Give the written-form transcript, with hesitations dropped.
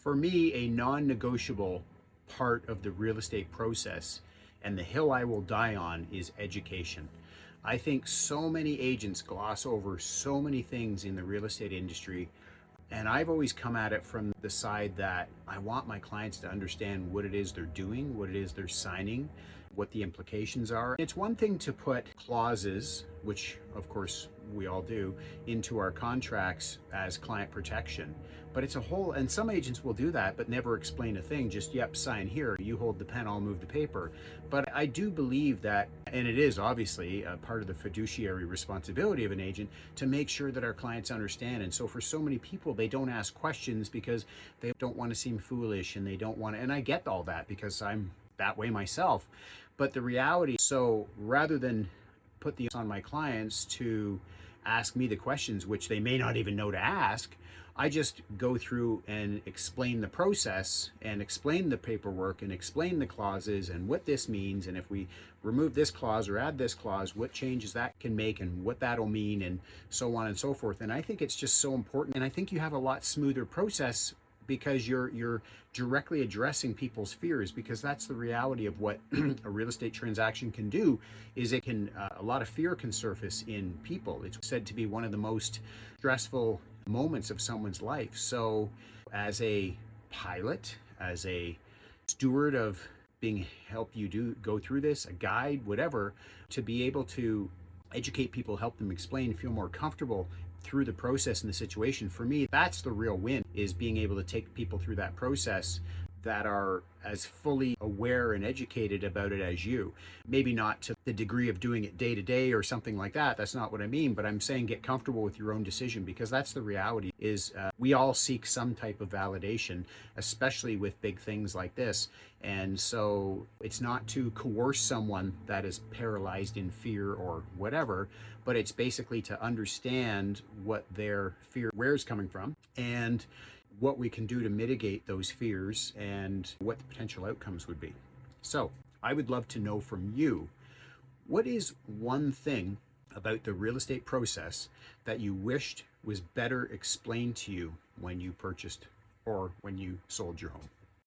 For me, a non-negotiable part of the real estate process and the hill I will die on is education. I think so many agents gloss over so many things in the real estate industry, and I've always come at it from the side that I want my clients to understand what it is they're doing, what it is they're signing, what the implications are. It's one thing to put clauses, which of course we all do, into our contracts as client protection. But it's a whole, and some agents will do that, but never explain a thing, just, yep, sign here, you hold the pen, I'll move the paper. But I do believe that, and it is obviously a part of the fiduciary responsibility of an agent to make sure that our clients understand. And so for so many people, they don't ask questions because they don't want to seem foolish and they don't want to, and I get all that because I'm that way myself. But the reality, so rather than put the on my clients to ask me the questions, which they may not even know to ask, I just go through and explain the process and explain the paperwork and explain the clauses and what this means. And if we remove this clause or add this clause, what changes that can make and what that'll mean and so on and so forth. And I think it's just so important. And I think you have a lot smoother process because you're directly addressing people's fears, because that's the reality of what a real estate transaction can do, is it can, a lot of fear can surface in people. It's said to be one of the most stressful moments of someone's life. So as a pilot, as a steward of being help you go through this, a guide, whatever, to be able to educate people, help them explain, feel more comfortable through the process and the situation. For me, that's the real win, is being able to take people through that process that are as fully aware and educated about it as you. Maybe not to the degree of doing it day to day or something like that. That's not what I mean, but I'm saying get comfortable with your own decision, because that's the reality, is we all seek some type of validation, especially with big things like this. And so it's not to coerce someone that is paralyzed in fear or whatever, but it's basically to understand what their fear, where it's coming from, and what we can do to mitigate those fears and what the potential outcomes would be. So I would love to know from you, what is one thing about the real estate process that you wished was better explained to you when you purchased or when you sold your home?